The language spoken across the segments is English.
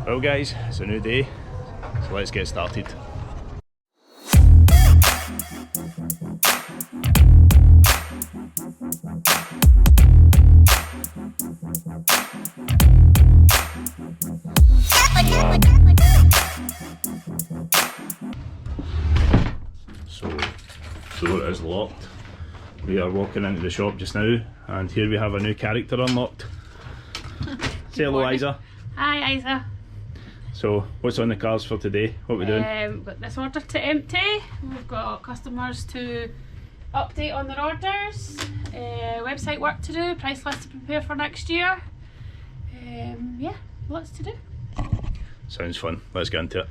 Well guys, it's a new day, so let's get started. So, the door is locked. We are walking into the shop just now, and here we have a new character unlocked. Say hello, Isa. Hi, Isa. So, what's on the cards for today? What are we doing? We've got this order to empty. We've got customers to update on their orders, website work to do, price list to prepare for next year. Yeah, lots to do. Sounds fun. Let's get into it.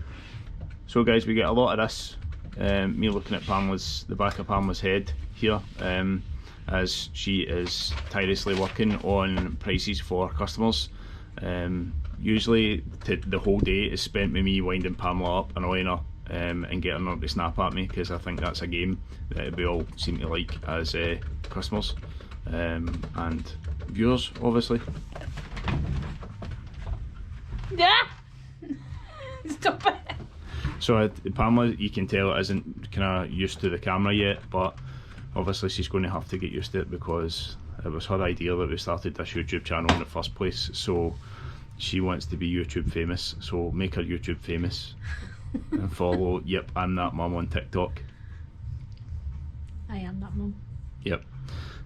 So guys, we get a lot of this. Me looking at the back of Pamela's head here, as she is tirelessly working on prices for customers. Usually the whole day is spent with me winding Pamela up, annoying her, and getting her to snap at me, because I think that's a game that we all seem to like as customers and viewers, obviously. Yeah. Stop it. So Pamela, you can tell, isn't kind of used to the camera yet, but obviously she's going to have to get used to it, because it was her idea that we started this YouTube channel in the first place. So she wants to be YouTube famous, so make her YouTube famous and follow Yep, I'm That Mum on TikTok. I am that mum. Yep.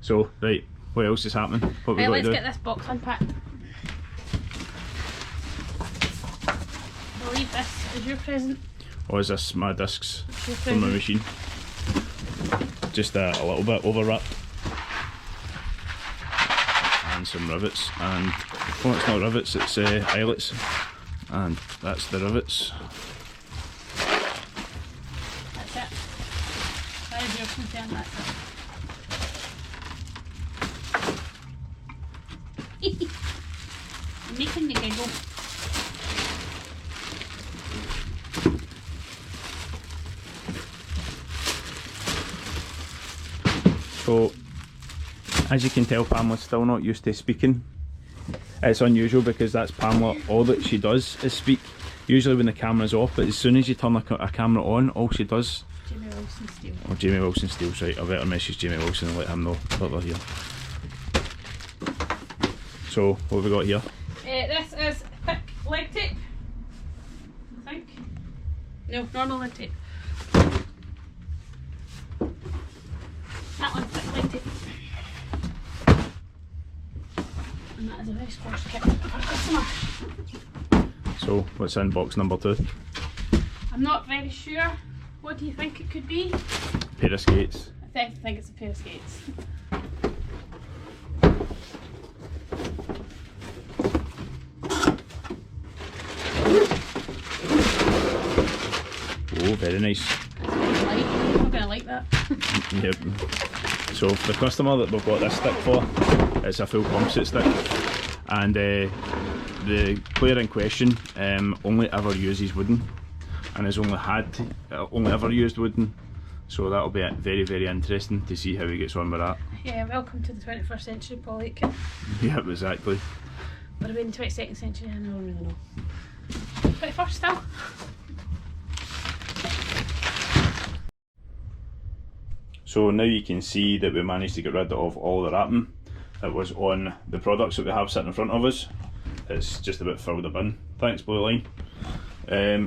So, right, what else is happening? What we got to Let's do? get this box unpacked. I believe this is your present. Or is this my discs Your from my present. machine? Just a little bit overwrapped. And some rivets, and oh, it's not rivets, it's eyelets, and that's the rivets. That's it. As far as you're concerned, that's it. You're making me giggle. So, as you can tell, Pamela's still not used to speaking. It's unusual because that's Pamela, all that she does is speak, usually when the camera's off, but as soon as you turn a camera on, all she does... Jamie Wilson Steele. Oh, Jamie Wilson Steele's right, I better message Jamie Wilson and let him know that they're here. So, what have we got here? This is thick leg tape, I think. No, normal leg tape. That one's thick leg tape. And that is a very squash kit for our customer. So, what's in box number 2? I'm not very sure. What do you think it could be? Pair of skates. I think it's a pair of skates. Oh, very nice. I'm not gonna like that. Yep. So for the customer that we've got this stick for, it's a full composite stick, and the player in question only ever uses wooden, and has only ever used wooden, so that'll be very, very interesting to see how he gets on with that. Yeah, welcome to the 21st century, Paul Aitken. Yep, exactly. But we're in the 22nd century, I don't really know. 21st still? So now you can see that we managed to get rid of all the wrapping that was on the products that we have sitting in front of us. It's just about filled the bin. Thanks, Blue Line.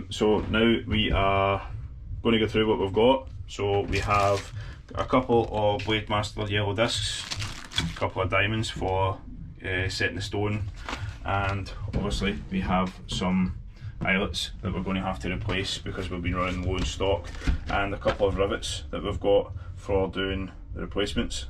So now we are going to go through what we've got. So we have a couple of Blade Master yellow discs, a couple of diamonds for setting the stone, and obviously we have some eyelets that we're going to have to replace because we've been running low in stock, and a couple of rivets that we've got for doing the replacements.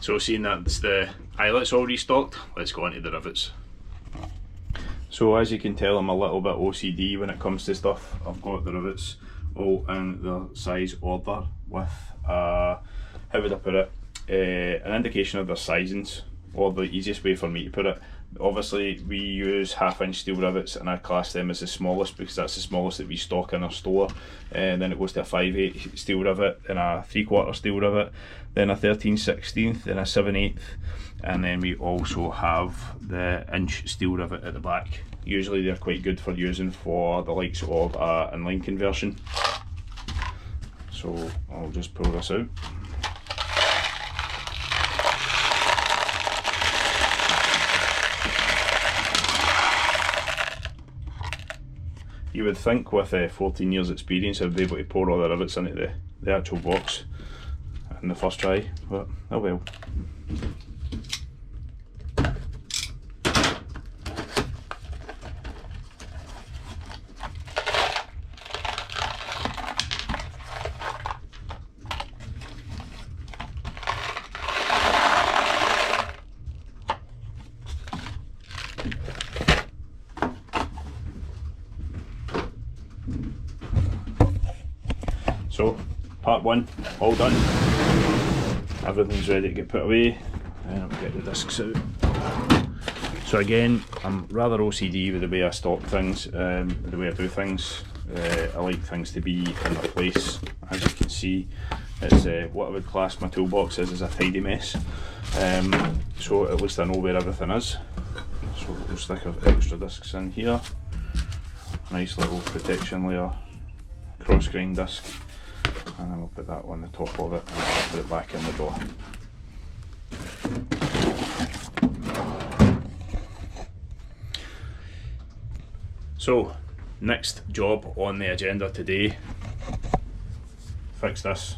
So seeing that the eyelets all restocked, let's go on to the rivets. So as you can tell, I'm a little bit OCD when it comes to stuff. I've got the rivets all in the size order with, how would I put it, an indication of their sizings, or the easiest way for me to put it. Obviously we use 1/2 inch steel rivets, and I class them as the smallest because that's the smallest that we stock in our store, and then it goes to a 5/8 steel rivet, then a 3/4 steel rivet, then a 13/16, then a 7/8, and then we also have the inch steel rivet at the back. Usually they're quite good for using for the likes of an inline conversion. So I'll just pull this out. You would think with 14 years experience I'd be able to pour all the rivets into the actual box in the first try, but oh well. So, part 1, all done. Everything's ready to get put away, and I'll get the discs out. So again, I'm rather OCD with the way I stock things, the way I do things. I like things to be in their place. As you can see, it's what I would class my toolbox as a tidy mess. So at least I know where everything is. So we'll stick our extra discs in here. Nice little protection layer, cross grind disc. And then we'll put that on the top of it and I'll put it back in the door. So, next job on the agenda today, fix this.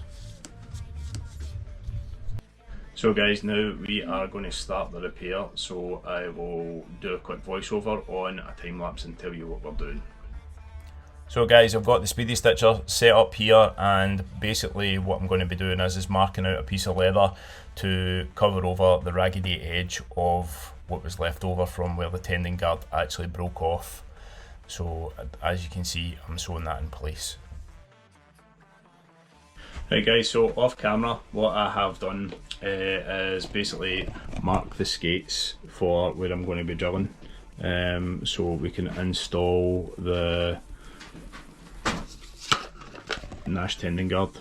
So guys, now we are going to start the repair, so I will do a quick voiceover on a time lapse and tell you what we're doing. So guys, I've got the Speedy Stitcher set up here, and basically what I'm going to be doing is marking out a piece of leather to cover over the raggedy edge of what was left over from where the tendon guard actually broke off. So as you can see, I'm sewing that in place. Right guys, so off camera what I have done is basically mark the skates for where I'm going to be drilling, so we can install the Nash tendon guard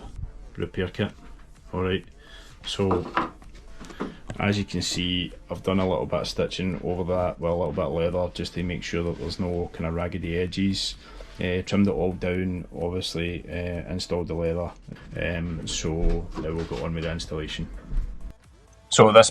repair kit. Alright, so as you can see, I've done a little bit of stitching over that with a little bit of leather just to make sure that there's no kind of raggedy edges. Trimmed it all down, obviously, installed the leather, so now we'll go on with the installation. So this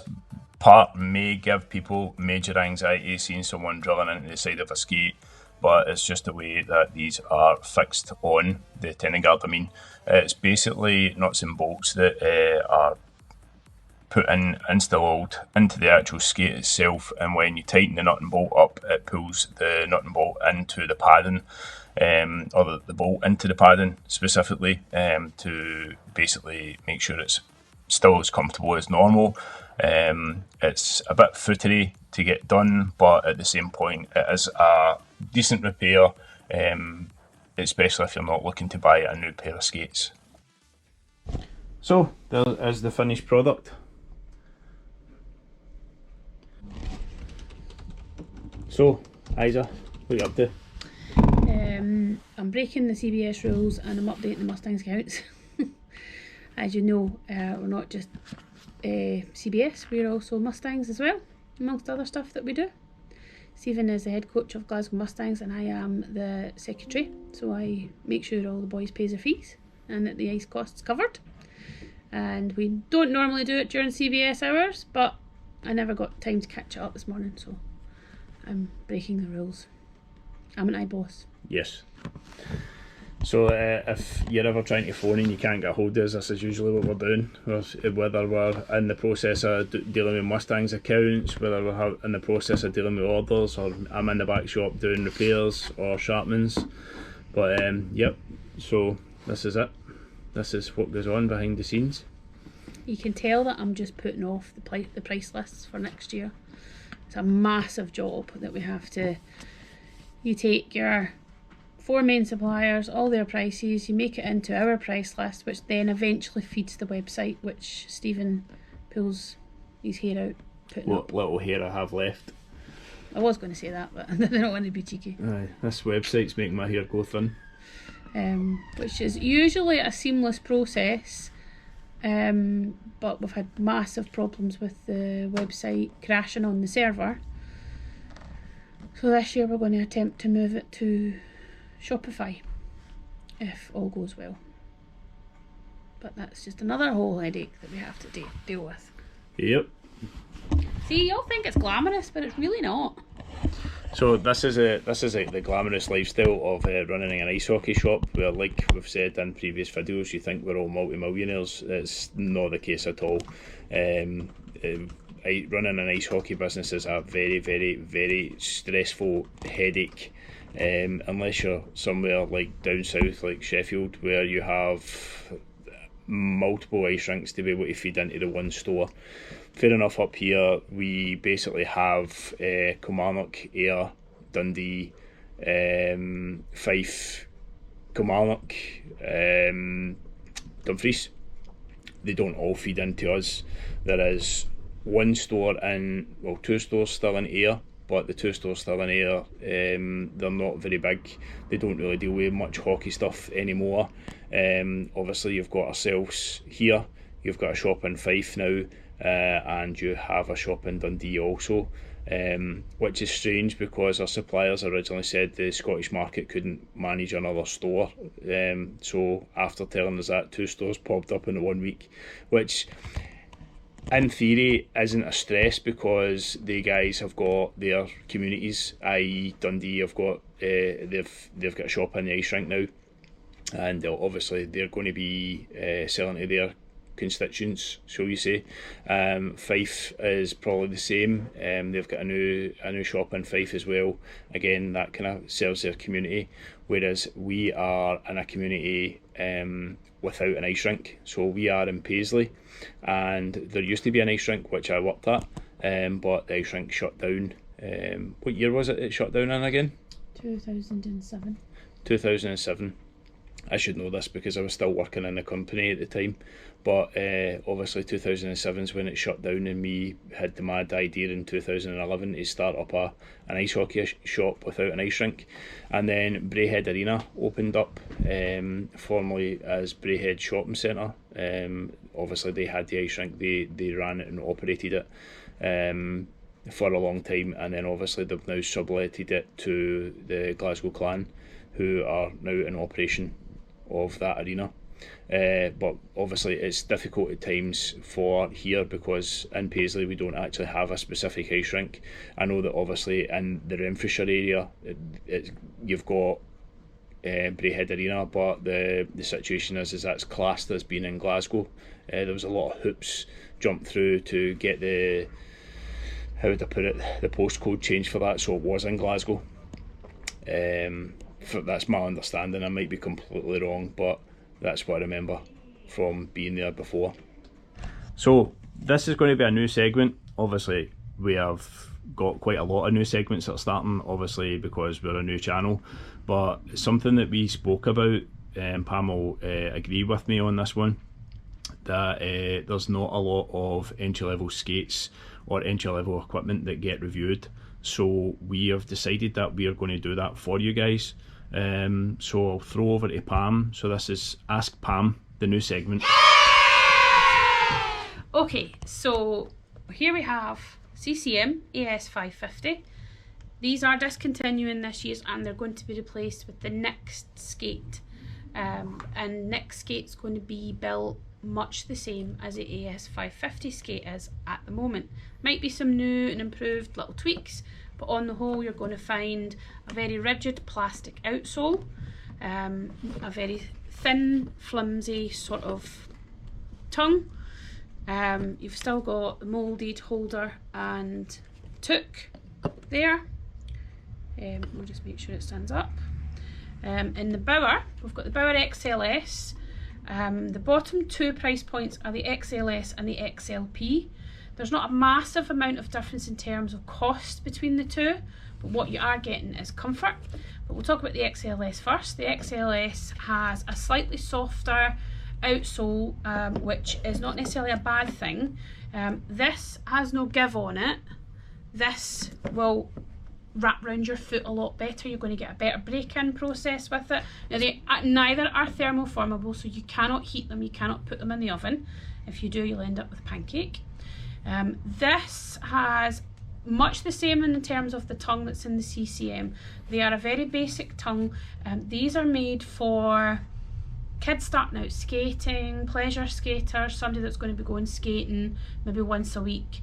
part may give people major anxiety seeing someone drilling into the side of a skate, but it's just the way that these are fixed on the tendon guard. I mean, it's basically nuts and bolts that are put in, installed into the actual skate itself, and when you tighten the nut and bolt up, it pulls the nut and bolt into the padding, or the bolt into the padding specifically, to basically make sure it's still as comfortable as normal. It's a bit footery to get done, but at the same point it is a decent repair, especially if you're not looking to buy a new pair of skates. So there is the finished product. So Isa, what are you up to? I'm breaking the CBS rules and I'm updating the Mustang Scouts. As you know, we're not just CBS, we're also Mustangs as well, amongst other stuff that we do. Stephen is the head coach of Glasgow Mustangs and I am the secretary, so I make sure all the boys pay their fees and that the ice cost's covered. And we don't normally do it during CBS hours, but I never got time to catch it up this morning, so I'm breaking the rules. I'm an boss. Yes. So if you're ever trying to phone and you can't get a hold of us, this is usually what we're doing. Whether we're in the process of dealing with Mustangs accounts, whether we're in the process of dealing with orders, or I'm in the back shop doing repairs or sharpenings. But yep, so this is it. This is what goes on behind the scenes. You can tell that I'm just putting off the price lists for next year. It's a massive job that we have to. You take your 4 main suppliers, all their prices, you make it into our price list, which then eventually feeds the website, which Stephen pulls his hair out putting What up. little hair I have left. I was going to say that, but I don't want to be cheeky. Aye, this website's making my hair go thin. Which is usually a seamless process, but we've had massive problems with the website crashing on the server. So this year we're going to attempt to move it to Shopify, if all goes well. But that's just another whole headache that we have to deal with. Yep. See, y'all think it's glamorous, but it's really not. So this is the glamorous lifestyle of running an ice hockey shop, where, like we've said in previous videos, you think we're all multi-millionaires. It's not the case at all. Running an ice hockey business is a very, very, very stressful headache, unless you're somewhere like down south, like Sheffield, where you have multiple ice rinks to be able to feed into the one store. Fair enough, up here we basically have Kilmarnock, Ayr, Dundee, Fife, Kilmarnock, Dumfries. They don't all feed into us. There is one store two stores still in Ayr, but the 2 stores still in Ayr, they're not very big. They don't really deal with much hockey stuff anymore. Obviously you've got ourselves here, you've got a shop in Fife now, and you have a shop in Dundee also, which is strange because our suppliers originally said the Scottish market couldn't manage another store, so after telling us that, 2 stores popped up in 1 week, which in theory isn't a stress because the guys have got their communities, i.e. Dundee have got they've got a shop in the ice rink now, and obviously they're going to be selling to their constituents, shall we say. Fife is probably the same. They've got a new shop in Fife as well. Again, that kind of serves their community, whereas we are in a community without an ice rink. So we are in Paisley, and there used to be an ice rink which I worked at, but the ice rink shut down. What year was it shut down in again? 2007. 2007. I should know this because I was still working in the company at the time, but obviously 2007 is when it shut down, and we had the mad idea in 2011 to start up an ice hockey shop without an ice rink. And then Braehead Arena opened up, formerly as Braehead Shopping Centre. Obviously they had the ice rink, they ran it and operated it for a long time, and then obviously they've now subletted it to the Glasgow Clan, who are now in operation of that arena. But obviously it's difficult at times for here because in Paisley we don't actually have a specific ice rink. I know that obviously in the Renfrewshire area you've got Braehead Arena, but the situation is that's classed as being in Glasgow. There was a lot of hoops jumped through to get the, how would I put it, the postcode changed for that, so it was in Glasgow. That's my understanding. I might be completely wrong, but that's what I remember from being there before. So this is going to be a new segment. Obviously we have got quite a lot of new segments that are starting, obviously because we're a new channel, but something that we spoke about, Pamela agreed with me on this one, that there's not a lot of entry level skates or entry level equipment that get reviewed, so we have decided that we are going to do that for you guys. So I'll throw over to Pam. So this is Ask Pam, the new segment. Okay, so here we have CCM AS550. These are discontinuing this year and they're going to be replaced with the next skate. And next skate's going to be built much the same as the AS550 skate is at the moment. Might be some new and improved little tweaks, but on the whole you're going to find a very rigid plastic outsole, a very thin, flimsy sort of tongue. You've still got the moulded holder and toque there. We'll just make sure it stands up. In the Bauer, we've got the Bauer XLS, The bottom two price points are the XLS and the XLP. There's not a massive amount of difference in terms of cost between the two, but what you are getting is comfort. But we'll talk about the XLS first. The XLS has a slightly softer outsole, which is not necessarily a bad thing. This has no give on it. This will wrap around your foot a lot better. You're going to get a better break-in process with it. Now, they neither are thermoformable, so you cannot heat them, you cannot put them in the oven. If you do, you'll end up with pancake. This has much the same in terms of the tongue that's in the CCM. They are a very basic tongue. These are made for kids starting out skating, pleasure skaters, somebody that's going to be going skating maybe once a week.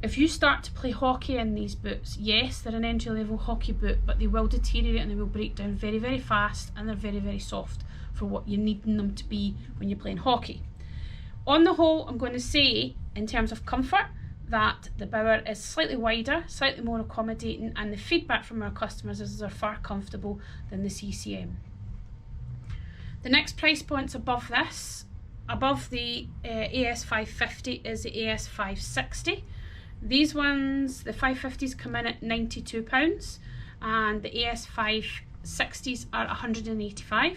If you start to play hockey in these boots, yes, they're an entry-level hockey boot, but they will deteriorate and they will break down very, very fast, and they're very, very soft for what you're needing them to be when you're playing hockey. On the whole, I'm going to say, in terms of comfort, that the Bauer is slightly wider, slightly more accommodating, and the feedback from our customers is they're far comfortable than the CCM. The next price points above this, above the AS550, is the AS560. These ones, the 550s come in at £92 and the AS560s are £185.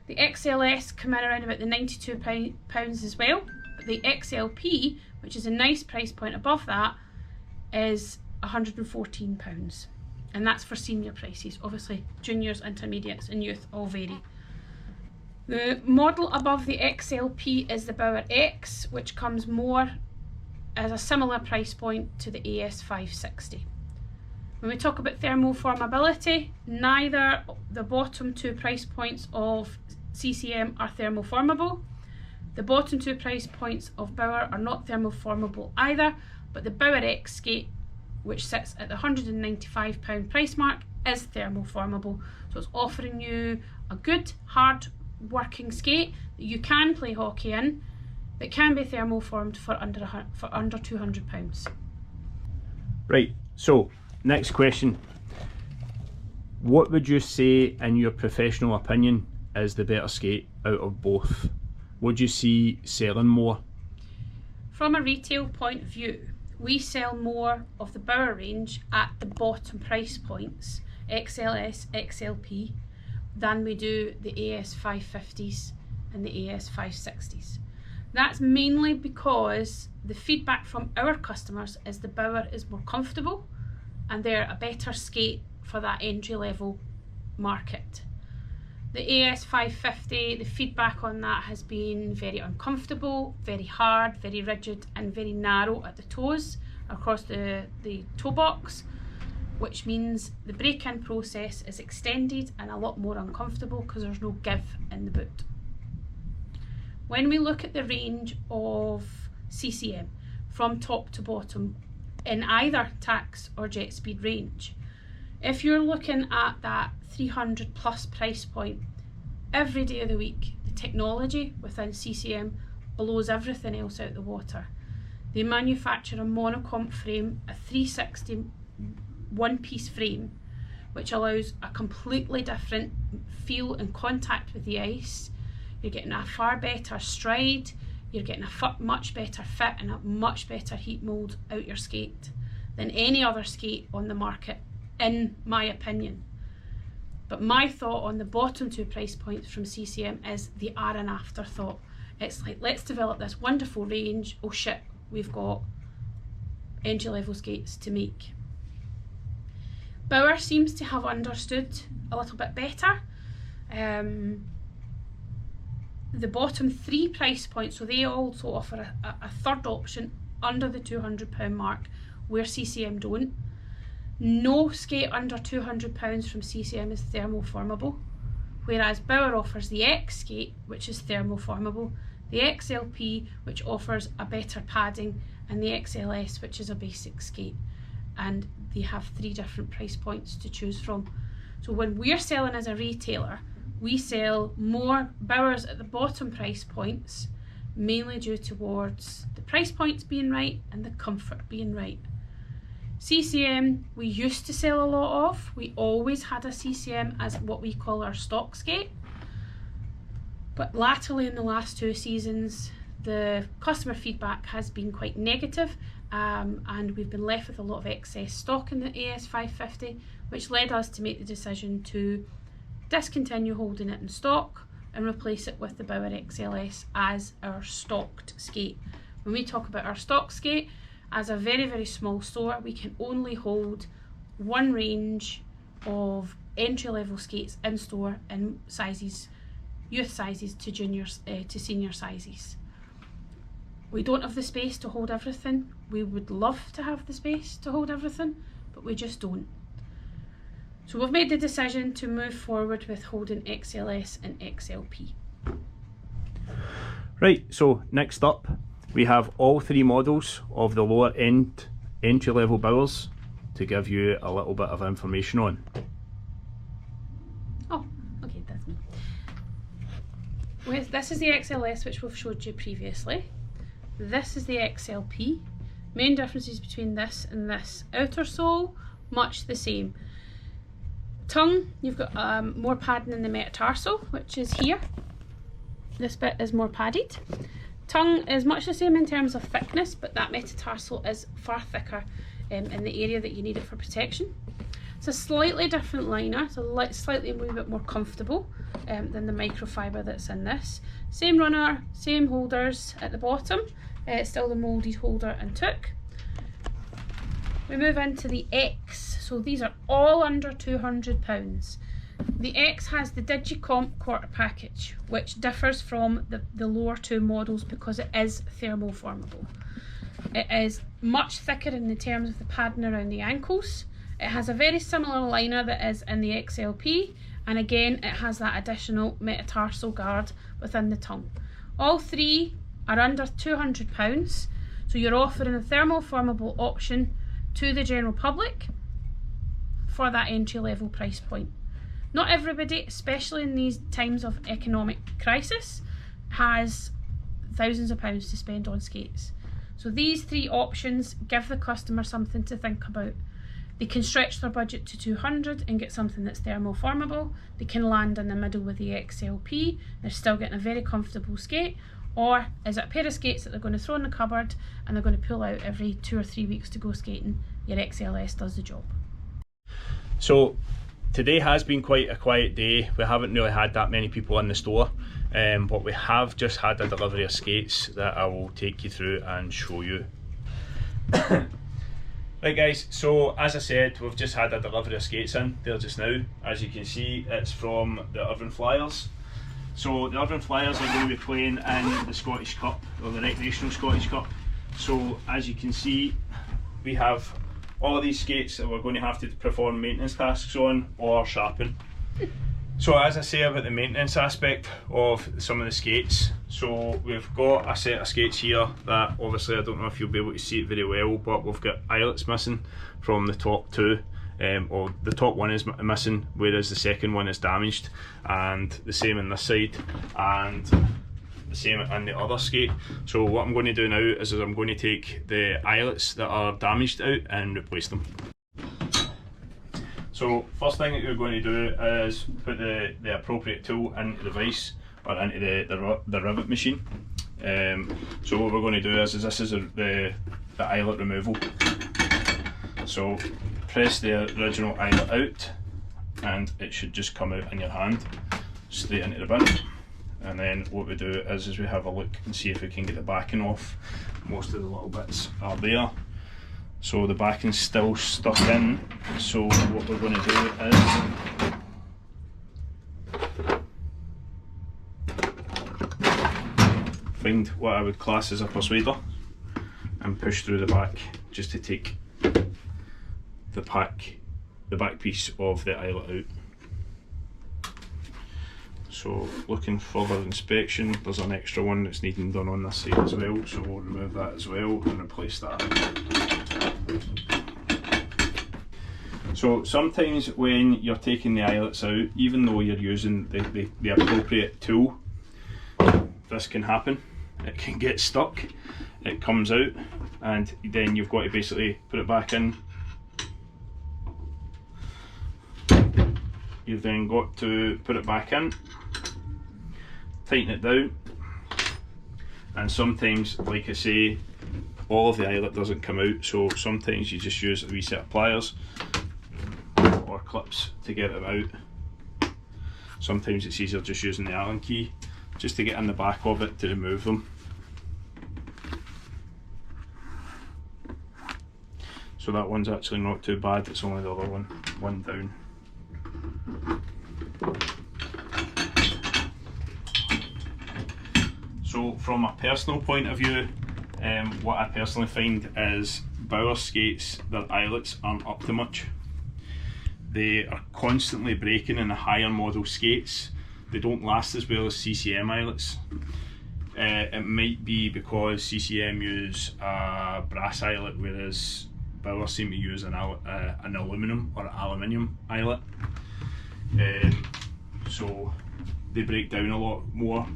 The XLS come in around about the £92 as well, but the XLP, which is a nice price point above that, is £114, and that's for senior prices. Obviously juniors, intermediates and youth all vary. The model above the XLP is the Bauer X, which comes more as a similar price point to the AS560. When we talk about thermoformability, neither the bottom two price points of CCM are thermoformable. The bottom two price points of Bauer are not thermoformable either, but the Bauer X skate, which sits at the £195 price mark, is thermoformable. So it's offering you a good, hard working skate that you can play hockey in, that can be thermoformed for under £200. Right, so next question. What would you say, in your professional opinion, is the better skate out of both? Would you see selling more? From a retail point of view, we sell more of the Bauer range at the bottom price points, XLS, XLP, than we do the AS550s and the AS560s. That's mainly because the feedback from our customers is the Bauer is more comfortable and they're a better skate for that entry level market. The AS550, the feedback on that has been very uncomfortable, very hard, very rigid and very narrow at the toes across the toe box, which means the break-in process is extended and a lot more uncomfortable because there's no give in the boot. When we look at the range of CCM from top to bottom in either tax or jet speed range, if you're looking at that 300 plus price point every day of the week, the technology within CCM blows everything else out the water. They manufacture a monocomp frame, a 360 one-piece frame, which allows a completely different feel and contact with the ice. You're getting a far better stride, you're getting a much better fit and a much better heat mould out your skate than any other skate on the market, in my opinion. But my thought on the bottom two price points from CCM is they are an afterthought. It's like, let's develop this wonderful range, oh shit, we've got entry level skates to make. Bauer seems to have understood a little bit better. The bottom three price points, so they also offer a third option under the £200 mark, where CCM don't. No skate under £200 from CCM is thermoformable, whereas Bauer offers the X skate, which is thermoformable, the XLP, which offers a better padding, and the XLS, which is a basic skate. And they have three different price points to choose from. So when we're selling as a retailer, we sell more Bauers at the bottom price points, mainly due towards the price points being right and the comfort being right. CCM we used to sell a lot of. We always had a CCM as what we call our stock skate. But latterly in the last 2 seasons, the customer feedback has been quite negative, and we've been left with a lot of excess stock in the AS550, which led us to make the decision to discontinue holding it in stock and replace it with the Bauer XLS as our stocked skate. When we talk about our stock skate, as a very, very small store, we can only hold one range of entry-level skates in store in sizes, youth sizes to juniors to senior sizes. We don't have the space to hold everything. We would love to have the space to hold everything, but we just don't. So we've made the decision to move forward with holding XLS and XLP. Right, so next up we have all 3 models of the lower end entry level Bauers to give you a little bit of information on. Oh, okay, that's me. This is the XLS, which we've showed you previously. This is the XLP. Main differences between this and this: outer sole, much the same. Tongue, you've got more padding in the metatarsal, which is here. This bit is more padded. Tongue is much the same in terms of thickness, but that metatarsal is far thicker in the area that you need it for protection. It's a slightly different liner, so slightly a wee bit more comfortable than the microfiber that's in this. Same runner, same holders at the bottom, still the moulded holder and took. We move into the X, so these are all under £200. The X has the Digicomp quarter package, which differs from the lower 2 models because it is thermoformable. It is much thicker in the terms of the padding around the ankles. It has a very similar liner that is in the XLP, and again it has that additional metatarsal guard within the tongue. All 3 are under £200, so you're offering a thermoformable option to the general public for that entry level price point. Not everybody, especially in these times of economic crisis, has thousands of pounds to spend on skates. So these 3 options give the customer something to think about. They can stretch their budget to 200 and get something that's thermoformable. They can land in the middle with the XLP. They're still getting a very comfortable skate. Or is it a pair of skates that they're going to throw in the cupboard and they're going to pull out every 2 or 3 weeks to go skating? Your XLS does the job. So today has been quite a quiet day. We haven't really had that many people in the store, but we have just had a delivery of skates that I will take you through and show you. Right guys, so as I said, we've just had a delivery of skates in there just now. As you can see, it's from the Urban Flyers. So the Urban Flyers are going to be playing in the Scottish Cup, or the Recreational Scottish Cup. So as you can see, we have all of these skates that we're going to have to perform maintenance tasks on or sharpen. So as I say about the maintenance aspect of some of the skates, so we've got a set of skates here that obviously I don't know if you'll be able to see it very well, but we've got eyelets missing from the top 2, or the top one is missing, whereas the second one is damaged, and the same on this side, and the same on the other skate. So what I'm going to do now is I'm going to take the eyelets that are damaged out and replace them. So first thing that you're going to do is put the appropriate tool into the vise, or into the rivet machine. So what we're going to do is this is the eyelet removal. So press the original eyelet out and it should just come out in your hand straight into the bin. And then what we do is we have a look and see if we can get the backing off. Most of the little bits are there. So the backing's still stuck in, so what we're going to do is find what I would class as a persuader and push through the back just to take the back piece of the eyelet out. So looking further inspection, there's an extra one that's needing done on this side as well, so we'll remove that as well and replace that. So sometimes when you're taking the eyelets out, even though you're using the appropriate tool, this can happen. It can get stuck, it comes out, and then you've got to basically put it back in. You've then got to put it back in, tighten it down, and sometimes, like I say, all of the eyelet doesn't come out, so sometimes you just use a wee set of pliers or clips to get it out. Sometimes it's easier just using the Allen key just to get in the back of it to remove them. So that one's actually not too bad, it's only the other one down. So from a personal point of view, what I personally find is Bauer skates, their eyelets aren't up to much. They are constantly breaking in the higher model skates. They don't last as well as CCM eyelets. It might be because CCM use a brass eyelet, whereas Bauer seem to use an aluminum or aluminium eyelet. So they break down a lot more.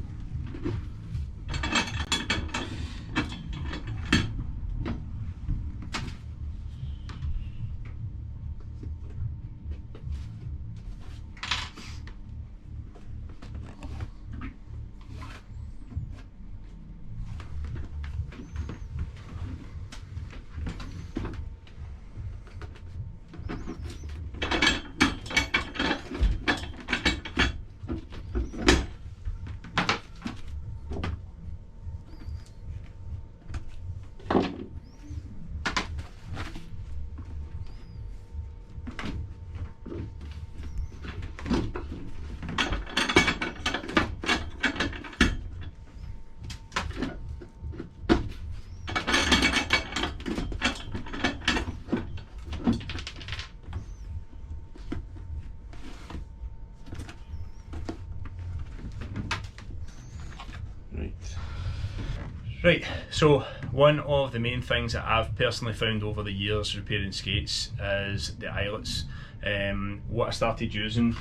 Right, so one of the main things that I've personally found over the years repairing skates is the eyelets. What I started using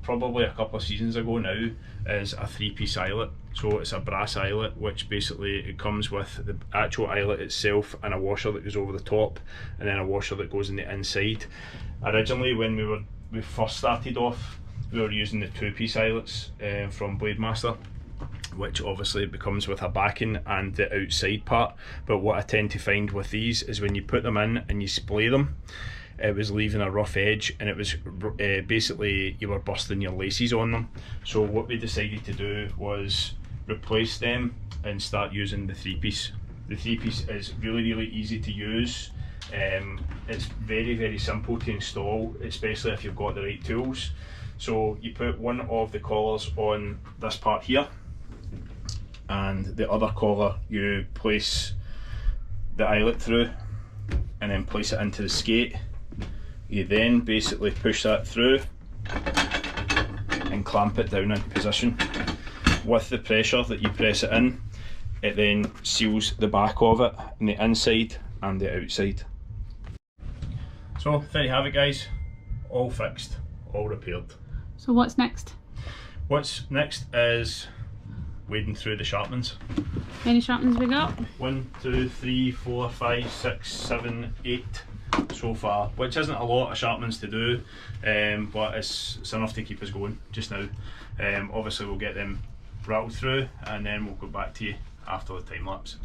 probably a couple of seasons ago now is a 3-piece eyelet. So it's a brass eyelet, which basically it comes with the actual eyelet itself and a washer that goes over the top, and then a washer that goes in the inside. Originally, when we first started off, we were using the 2-piece eyelets from Blademaster, which obviously becomes with a backing and the outside part. But what I tend to find with these is when you put them in and you splay them, it was leaving a rough edge, and it was basically you were busting your laces on them. So what we decided to do was replace them and start using the 3-piece. The 3-piece is really easy to use. It's very simple to install, especially if you've got the right tools. So you put one of the collars on this part here, and the other collar you place the eyelet through and then place it into the skate. You then basically push that through and clamp it down into position. With the pressure that you press it in, it then seals the back of it on the inside and the outside. So there you have it, guys, all fixed, all repaired. So what's next? What's next is wading through the sharpenings. How many sharpenings we got? 1, 2, 3, 4, 5, 6, 7, 8 so far, which isn't a lot of sharpenings to do, but it's enough to keep us going just now. Obviously we'll get them rattled through and then we'll go back to you after the time lapse.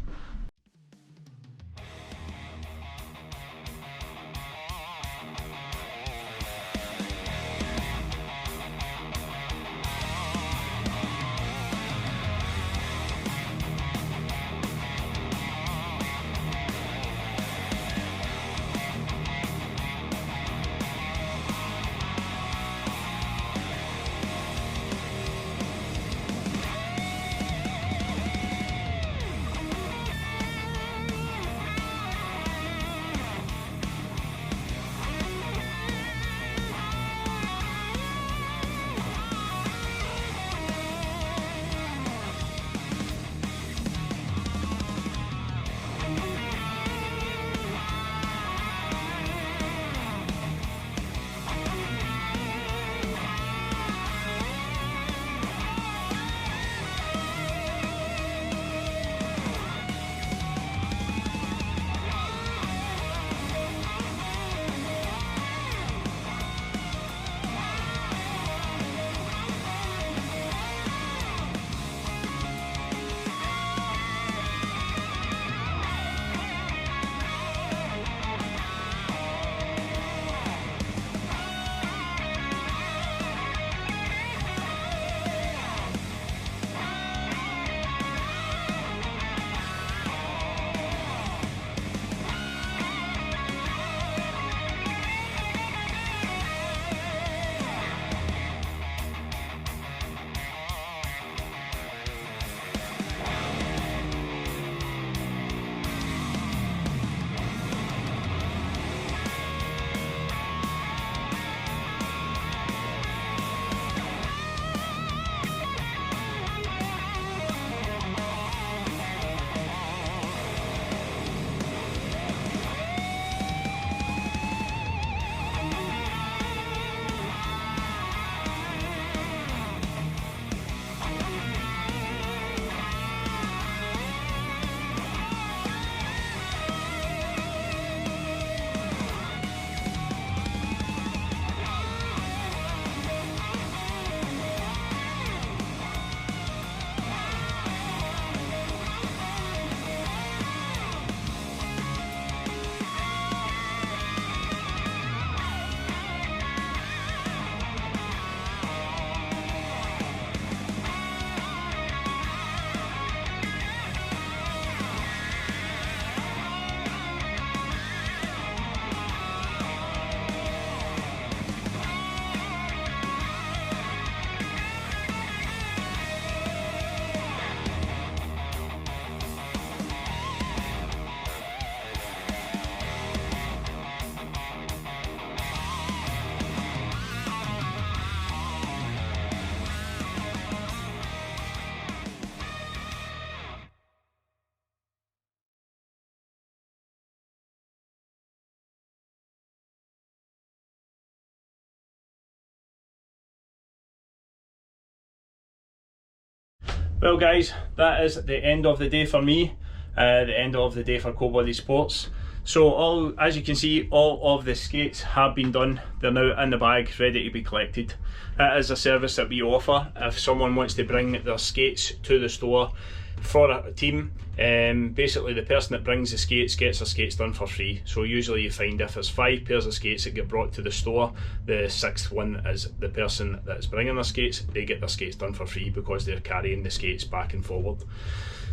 Well guys, that is the end of the day for me, the end of the day for Cold Body Sports. So as you can see, all of the skates have been done. They're now in the bag, ready to be collected. It is a service that we offer. If someone wants to bring their skates to the store for a team, basically the person that brings the skates gets their skates done for free. So usually you find if there's 5 pairs of skates that get brought to the store, the 6th one is the person that's bringing their skates. They get their skates done for free because they're carrying the skates back and forward.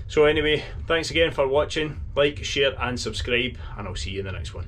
So anyway, thanks again for watching. Like, share and subscribe, and I'll see you in the next one.